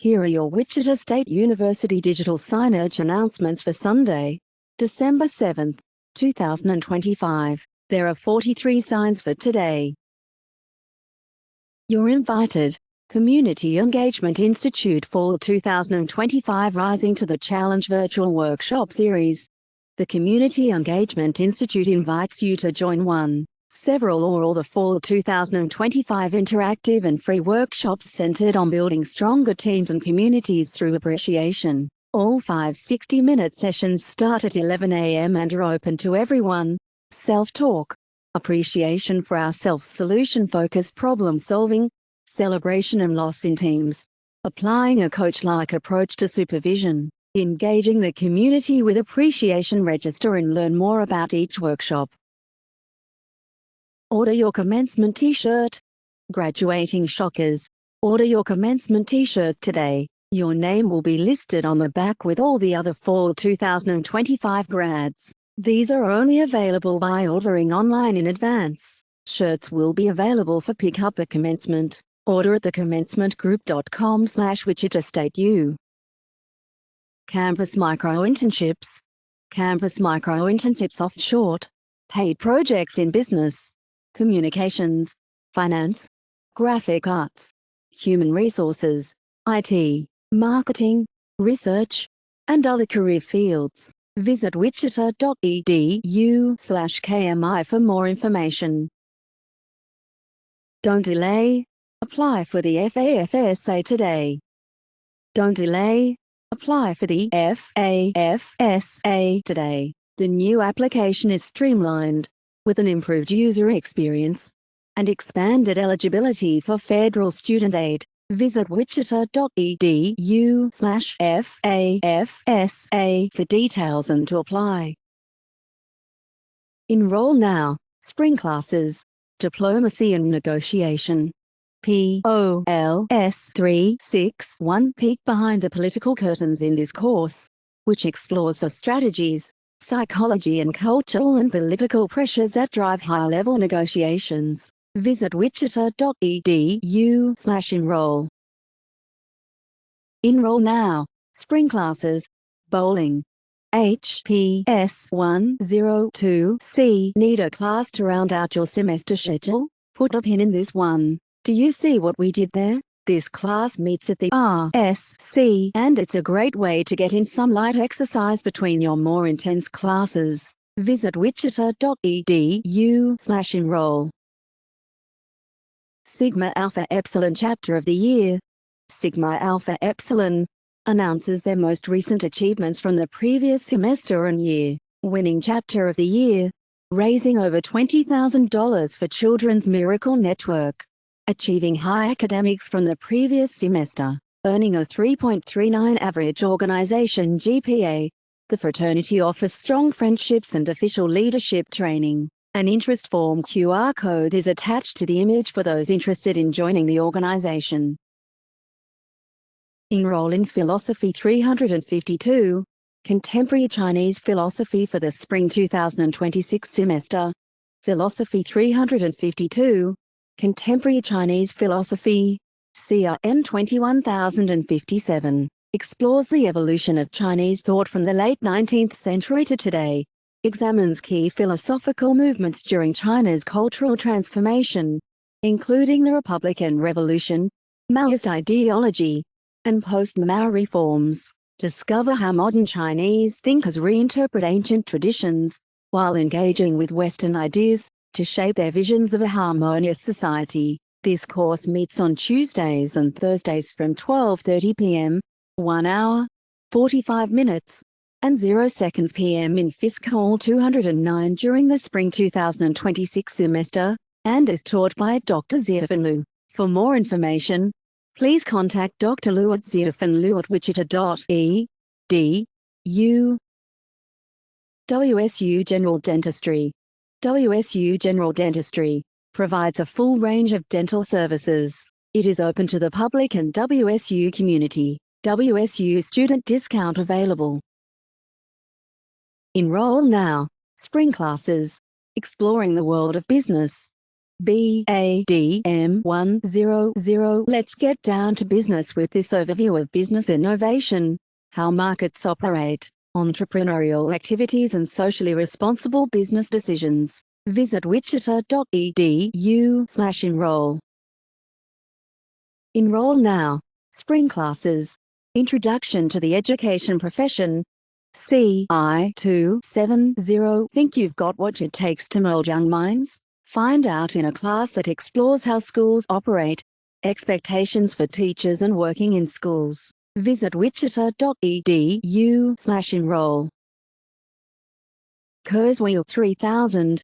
Here are your Wichita State University digital signage announcements for Sunday, December 7, 2025. There are 43 signs for today. You're invited. Community Engagement Institute Fall 2025 Rising to the Challenge Virtual Workshop Series. The Community Engagement Institute invites you to join one, several or all the Fall 2025 interactive and free workshops centered on building stronger teams and communities through appreciation. All 5 60-minute sessions start at 11 a.m. and are open to everyone. Self-talk, appreciation for ourselves, solution-focused problem-solving, celebration and loss in teams, applying a coach-like approach to supervision, engaging the community with appreciation. Register and learn more about each workshop. Order your commencement t-shirt. Graduating shockers, order your commencement t-shirt today. Your name will be listed on the back with all the other Fall 2025 grads. These are only available by ordering online in advance. Shirts will be available for pickup at commencement. Order at thecommencementgroup.com/Wichita State U. Canvas Micro-Internships. Canvas Micro-Internships offer short, paid projects in business, communications, finance, graphic arts, human resources, IT, marketing, research, and other career fields. Visit wichita.edu/KMI for more information. Don't delay. Apply for the FAFSA today. Don't delay. Apply for the FAFSA today. The new application is streamlined, with an improved user experience and expanded eligibility for federal student aid. Visit wichita.edu/FAFSA for details and to apply. Enroll now. Spring classes, Diplomacy and Negotiation. POLS 361. Peek behind the political curtains in this course, which explores the strategies, psychology and cultural and political pressures that drive high-level negotiations. Visit wichita.edu/enroll. Enroll now. Spring classes, Bowling. HPS 102C. Need a class to round out your semester schedule? Put a pin in this one. Do you see what we did there? This class meets at the RSC, and it's a great way to get in some light exercise between your more intense classes. Visit wichita.edu/enroll. Sigma Alpha Epsilon Chapter of the Year. Sigma Alpha Epsilon announces their most recent achievements from the previous semester and year. Winning Chapter of the Year, raising over $20,000 for Children's Miracle Network. Achieving high academics from the previous semester, earning a 3.39 average organization GPA. The fraternity offers strong friendships and official leadership training. An interest form QR code is attached to the image for those interested in joining the organization. Enroll in Philosophy 352, Contemporary Chinese Philosophy for the Spring 2026 semester. Philosophy 352, Contemporary Chinese Philosophy, CRN 21057, explores the evolution of Chinese thought from the late 19th century to today. Examines key philosophical movements during China's cultural transformation, including the Republican Revolution, Maoist ideology, and post-Mao reforms. Discover how modern Chinese thinkers reinterpret ancient traditions, while engaging with Western ideas, to shape their visions of a harmonious society. This course meets on Tuesdays and Thursdays from 12:30 p.m., 1 hour, 45 minutes, and 0 seconds p.m. in Fisk Hall 209 during the Spring 2026 semester, and is taught by Dr. Zitafan Liu. For more information, please contact Dr. Liu at zitafan.liu at wichita.edu. WSU General Dentistry. WSU General Dentistry provides a full range of dental services. It is open to the public and WSU community. WSU student discount available. Enroll now. Spring classes, exploring the world of business, BADM 100. Let's get down to business with this overview of business innovation, how markets operate, entrepreneurial activities and socially responsible business decisions. Visit wichita.edu/enroll. Enroll now. Spring classes. Introduction to the Education Profession. CI 270. Think you've got what it takes to mold young minds? Find out in a class that explores how schools operate, expectations for teachers and working in schools. Visit wichita.edu/enroll. Kurzweil 3000.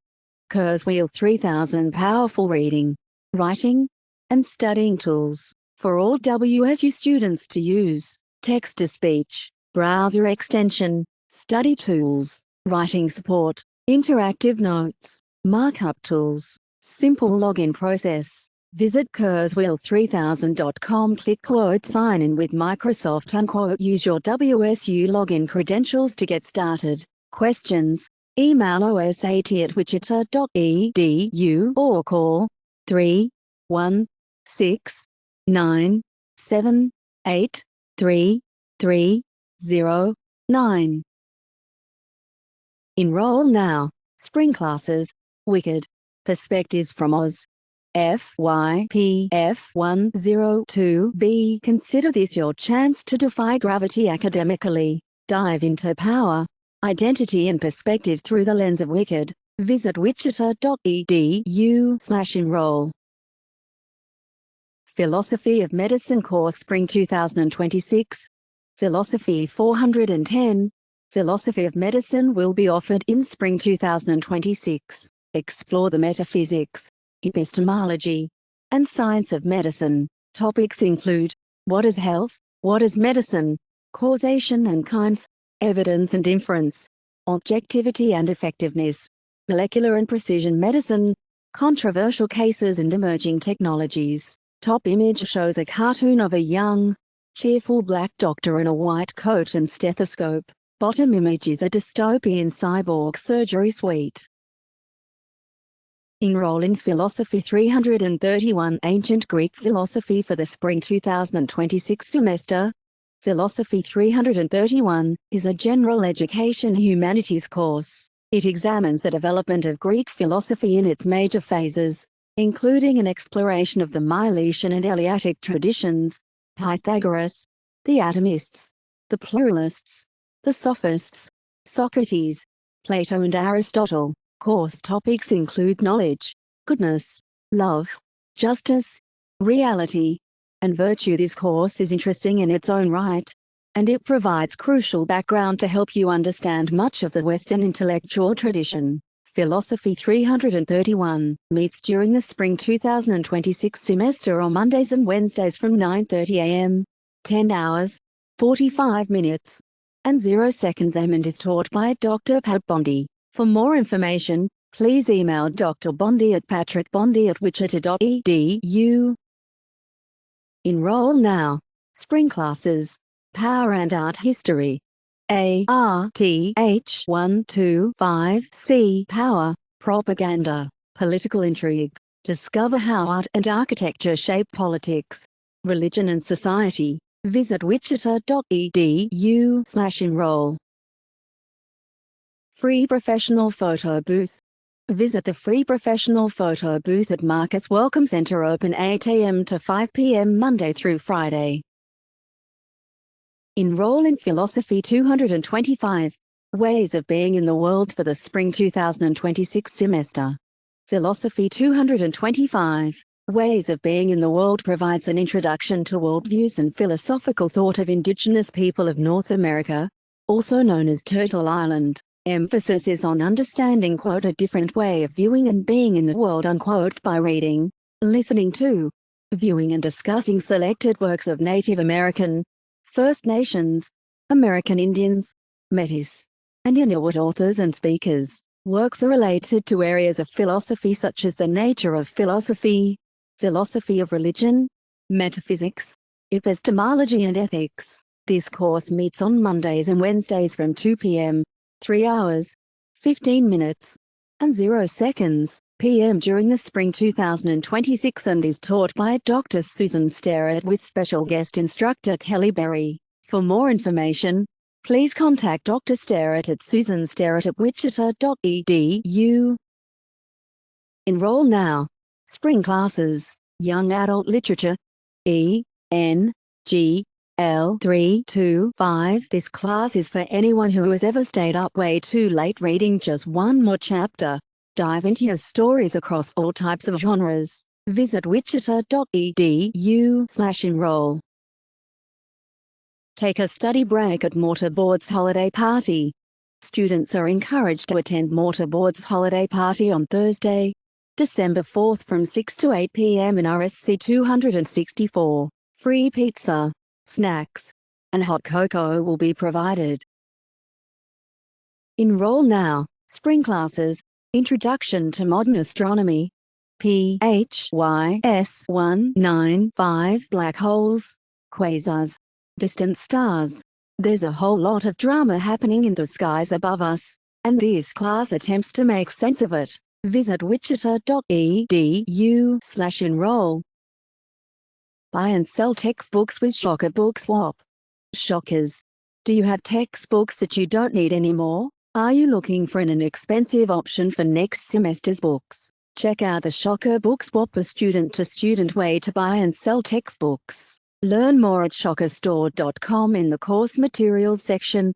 Kurzweil 3000 powerful reading, writing, and studying tools for all WSU students to use. Text-to-speech, browser extension, study tools, writing support, interactive notes, markup tools, simple login process. Visit Kurzweil3000.com. Click "Sign in with Microsoft." Use your WSU login credentials to get started. Questions? Email osat@wichita.edu or call 316-978-3309. Enroll now. Spring classes. Wicked. Perspectives from Oz. FYPF 102B. Consider this your chance to defy gravity academically. Dive into power, identity and perspective through the lens of Wicked. Visit wichita.edu/enroll. Philosophy of Medicine course Spring 2026. Philosophy 410. Philosophy of Medicine will be offered in Spring 2026. Explore the metaphysics, epistemology, and science of medicine. Topics include: what is health, what is medicine, causation and kinds, evidence and inference, objectivity and effectiveness, molecular and precision medicine, controversial cases and emerging technologies. Top image shows a cartoon of a young, cheerful black doctor in a white coat and stethoscope. Bottom image is a dystopian cyborg surgery suite. Enroll in Philosophy 331 Ancient Greek Philosophy for the Spring 2026 semester. Philosophy 331 is a general education humanities course. It examines the development of Greek philosophy in its major phases, including an exploration of the Milesian and Eleatic traditions, Pythagoras, the atomists, the pluralists, the sophists, Socrates, Plato and Aristotle. Course topics include knowledge, goodness, love, justice, reality, and virtue. This course is interesting in its own right, and it provides crucial background to help you understand much of the Western intellectual tradition. Philosophy 331 meets during the Spring 2026 semester on Mondays and Wednesdays from 9:30 a.m., 10 hours, 45 minutes, and 0 seconds and is taught by Dr. Pat Bondi. For more information, please email Dr. Bondi at patrickbondi@wichita.edu. Enroll now. Spring classes. Power and Art History. ARTH 125C. Power, Propaganda, Political Intrigue. Discover how art and architecture shape politics, religion and society. Visit wichita.edu/enroll. Free Professional Photo Booth. Visit the Free Professional Photo Booth at Marcus Welcome Center, open 8 a.m. to 5 p.m. Monday through Friday. Enroll in Philosophy 225 Ways of Being in the World for the Spring 2026 semester. Philosophy 225 Ways of Being in the World provides an introduction to worldviews and philosophical thought of indigenous people of North America, also known as Turtle Island. Emphasis is on understanding "a different way of viewing and being in the world" by reading, listening to, viewing and discussing selected works of Native American, First Nations, American Indians, Métis, and Inuit authors and speakers. Works are related to areas of philosophy such as the nature of philosophy, philosophy of religion, metaphysics, epistemology and ethics. This course meets on Mondays and Wednesdays from 2 p.m., 3 hours, 15 minutes, and 0 seconds, p.m. during the spring 2026 and is taught by Dr. Susan Sterrett with special guest instructor Kelly Berry. For more information, please contact Dr. Sterrett at susansterrett@wichita.edu. Enroll now. Spring classes, Young Adult Literature, E.N.G.L. 325. This class is for anyone who has ever stayed up way too late reading just one more chapter. Dive into your stories across all types of genres. Visit wichita.edu/enroll. Take a study break at Mortarboard's holiday party. Students are encouraged to attend Mortarboard's holiday party on Thursday, December 4th from 6 to 8 p.m. in RSC 264. Free pizza, snacks, and hot cocoa will be provided. Enroll now. Spring classes, Introduction to Modern Astronomy, PHYS 195. Black holes, quasars, distant stars. There's a whole lot of drama happening in the skies above us, and this class attempts to make sense of it. Visit wichita.edu/enroll. Buy and sell textbooks with Shocker Book Swap. Shockers. Do you have textbooks that you don't need anymore? Are you looking for an inexpensive option for next semester's books? Check out the Shocker Book Swap, a student-to-student way to buy and sell textbooks. Learn more at shockerstore.com in the course materials section.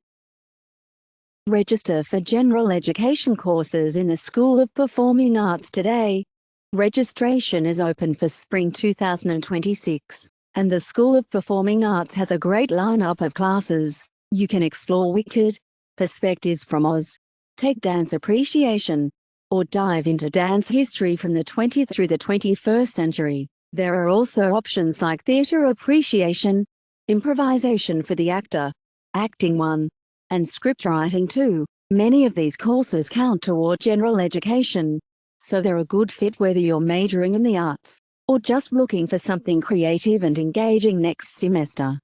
Register for general education courses in the School of Performing Arts today. Registration is open for spring 2026, and the School of Performing Arts has a great lineup of classes. You can explore Wicked, Perspectives from Oz, take dance appreciation, or dive into dance history from the 20th through the 21st century. There are also options like theater appreciation, improvisation for the actor, acting 1, and script writing 2. Many of these courses count toward general education, so they're a good fit whether you're majoring in the arts or just looking for something creative and engaging next semester.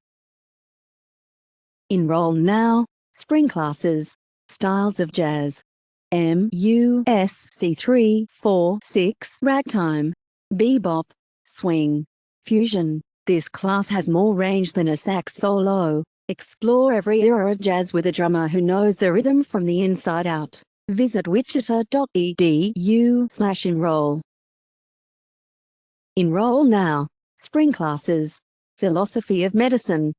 Enroll now. Spring classes, Styles of Jazz, MUSC 346. Ragtime, bebop, swing, fusion. This class has more range than a sax solo. Explore every era of jazz with a drummer who knows the rhythm from the inside out. Visit wichita.edu/enroll. Enroll now. Spring classes, Philosophy of Medicine,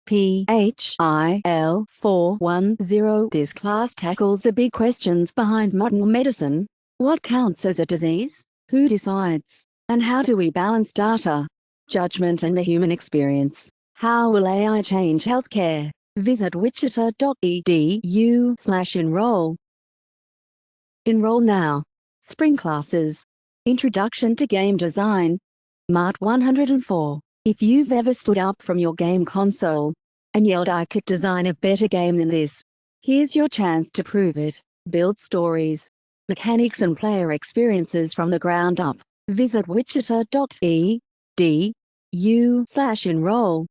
PHIL 410. This class tackles the big questions behind modern medicine. What counts as a disease? Who decides? And how do we balance data, judgment and the human experience? How will AI change healthcare? Visit wichita.edu/enroll. Enroll now. Spring classes, Introduction to Game Design, Mart 104. If you've ever stood up from your game console and yelled, "I could design a better game than this," here's your chance to prove it. Build stories, mechanics and player experiences from the ground up. Visit wichita.edu/enroll.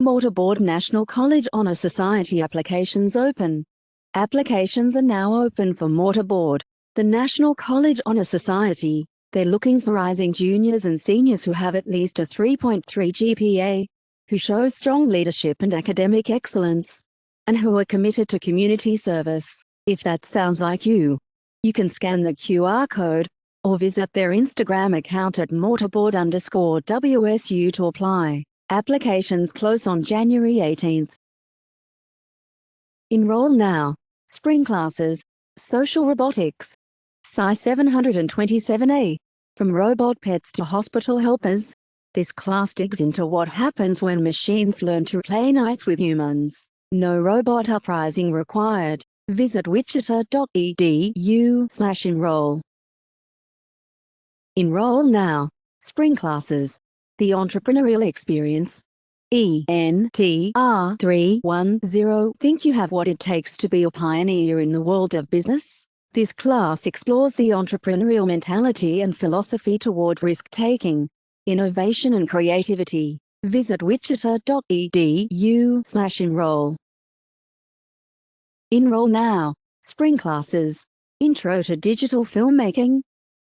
Mortarboard National College Honor Society applications open. Applications are now open for Mortarboard, the National College Honor Society. They're looking for rising juniors and seniors who have at least a 3.3 GPA, who show strong leadership and academic excellence, and who are committed to community service. If that sounds like you, you can scan the QR code or visit their Instagram account at mortarboard_WSU to apply. Applications close on January 18th. Enroll now. Spring classes, Social Robotics, Sci 727A. From robot pets to hospital helpers, this class digs into what happens when machines learn to play nice with humans. No robot uprising required. Visit wichita.edu/enroll. Enroll now. Spring classes, The Entrepreneurial Experience, ENTR 310. Think you have what it takes to be a pioneer in the world of business? This class explores the entrepreneurial mentality and philosophy toward risk-taking, innovation and creativity. Visit wichita.edu/enroll. Enroll now. Spring classes, Intro to Digital Filmmaking.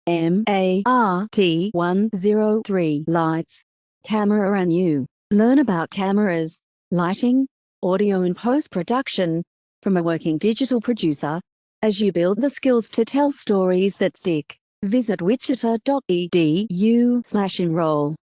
MART 103 Lights, Camera and You. Learn about cameras, lighting, audio and post-production from a working digital producer as you build the skills to tell stories that stick. Visit wichita.edu/enroll.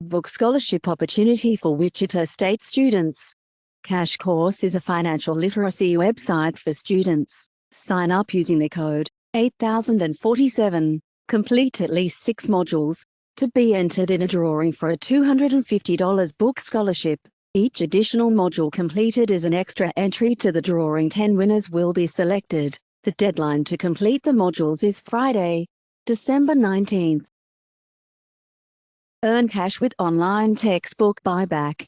Book scholarship opportunity for Wichita State students. Cash Course is a financial literacy website for students. Sign up using the code 8047. Complete at least 6 modules to be entered in a drawing for a $250 book scholarship. Each additional module completed is an extra entry to the drawing. 10 winners will be selected. The deadline to complete the modules is Friday, December 19th. Earn cash with online textbook buyback.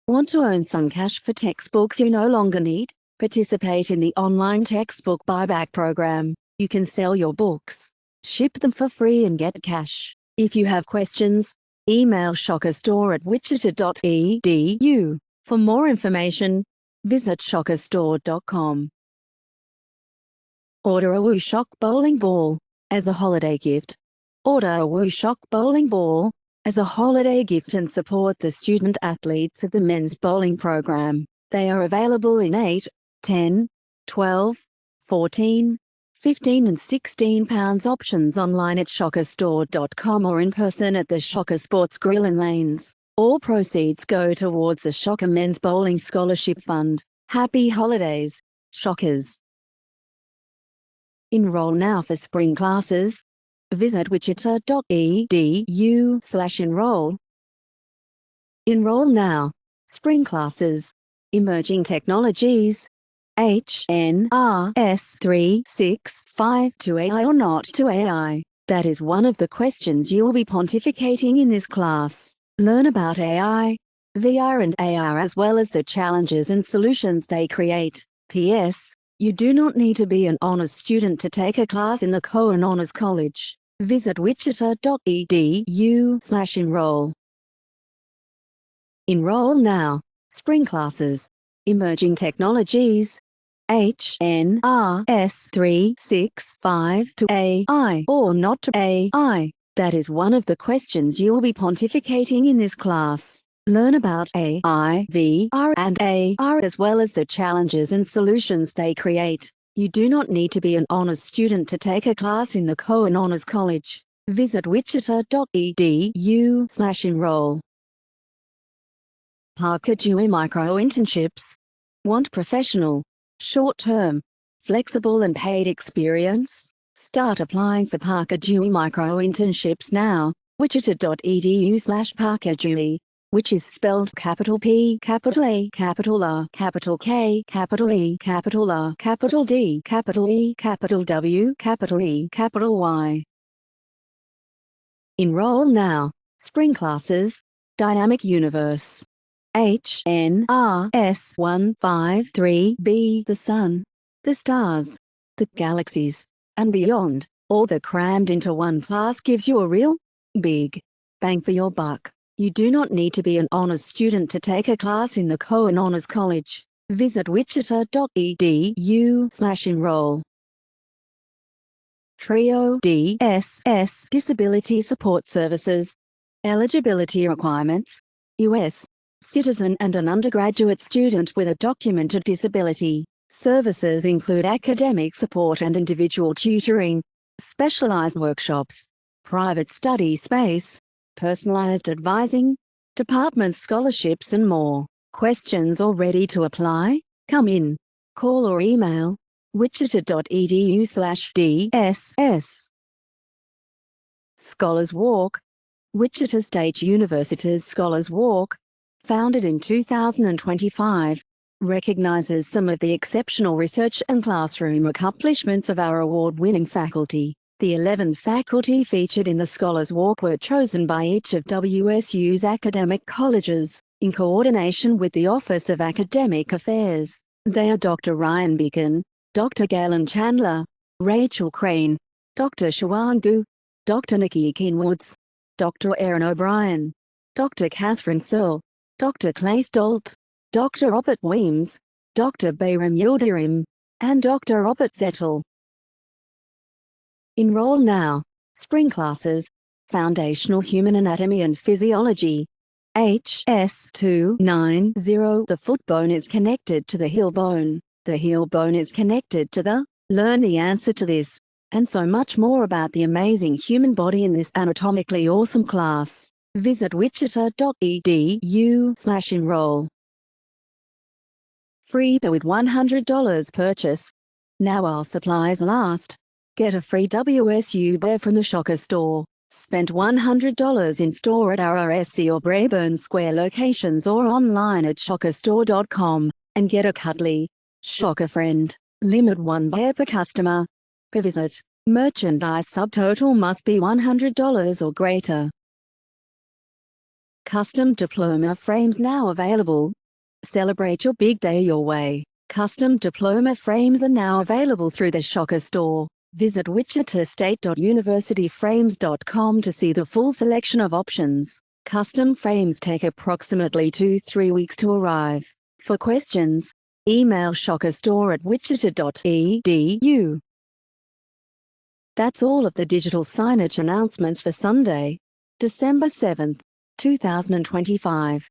Want to earn some cash for textbooks you no longer need? Participate in the online textbook buyback program. You can sell your books, ship them for free and get cash. If you have questions, email shockerstore@wichita.edu. For more information, visit shockerstore.com. Order a Woo Shock bowling ball as a holiday gift. Order a Woo Shock bowling ball as a holiday gift and support the student athletes of the men's bowling program. They are available in 8, 10, 12, 14, 15 and 16 pounds options online at shockerstore.com or in person at the Shocker Sports Grill in Lanes. All proceeds go towards the Shocker Men's Bowling Scholarship Fund. Happy holidays, Shockers! Enroll now for spring classes. Visit wichita.edu/enroll. Enroll now. Spring classes. Emerging technologies. HNRS 365 to AI or not to AI? That is one of the questions you will be pontificating in this class. Learn about AI, VR and AR as well as the challenges and solutions they create. P.S. You do not need to be an honors student to take a class in the Cohen Honors College. Visit wichita.edu/enroll. Enroll now. Spring classes. Emerging technologies. HNRS 365 to AI or not to AI? That is one of the questions you will be pontificating in this class. Learn about AI, VR and AR as well as the challenges and solutions they create. You do not need to be an honors student to take a class in the Cohen Honors College. Visit wichita.edu/enroll. Parker Dewey Micro Internships. Want professional, short-term, flexible and paid experience? Start applying for Parker Dewey Micro Internships now. wichita.edu/parkerdewey, which is spelled capital P, capital A, capital R, capital K, capital E, capital R, capital D, capital E, capital W, capital E, capital Y. Enroll now. Spring classes. Dynamic Universe. HNRS 153b. The Sun, the Stars, the Galaxies, and beyond. All that crammed into one class gives you a real, big, bang for your buck. You do not need to be an honors student to take a class in the Cohen Honors College. Visit wichita.edu/enroll. TRIO DSS Disability Support Services. Eligibility requirements. U.S. citizen and an undergraduate student with a documented disability. Services include academic support and individual tutoring, specialized workshops, private study space, personalized advising, department scholarships and more. Questions or ready to apply? Come in, call or email wichita.edu/DSS. Scholars Walk. Wichita State University's Scholars Walk, founded in 2025, recognizes some of the exceptional research and classroom accomplishments of our award-winning faculty. The 11 faculty featured in the Scholars Walk were chosen by each of WSU's academic colleges, in coordination with the Office of Academic Affairs. They are Dr. Ryan Beacon, Dr. Galen Chandler, Rachel Crane, Dr. Shawan Gu, Dr. Nikki Keenwoods, Dr. Erin O'Brien, Dr. Catherine Searle, Dr. Clay Stolt, Dr. Robert Weems, Dr. Bayram Yildirim, and Dr. Robert Zettel. Enroll now. Spring classes, Foundational Human Anatomy and Physiology. HS290. The foot bone is connected to the heel bone. The heel bone is connected to the. Learn the answer to this, and so much more about the amazing human body in this anatomically awesome class. Visit wichita.edu/enroll. Free with $100 purchase. Now while supplies last. Get a free WSU bear from the Shocker store. Spend $100 in store at our RSC or Braeburn Square locations or online at shockerstore.com, and get a cuddly Shocker friend. Limit 1 bear per customer per visit. Merchandise subtotal must be $100 or greater. Custom diploma frames now available. Celebrate your big day your way. Custom diploma frames are now available through the Shocker store. Visit wichitastate.universityframes.com to see the full selection of options. Custom frames take approximately 2-3 weeks to arrive. For questions, email shockerstore@wichita.edu. That's all of the digital signage announcements for Sunday, December 7, 2025.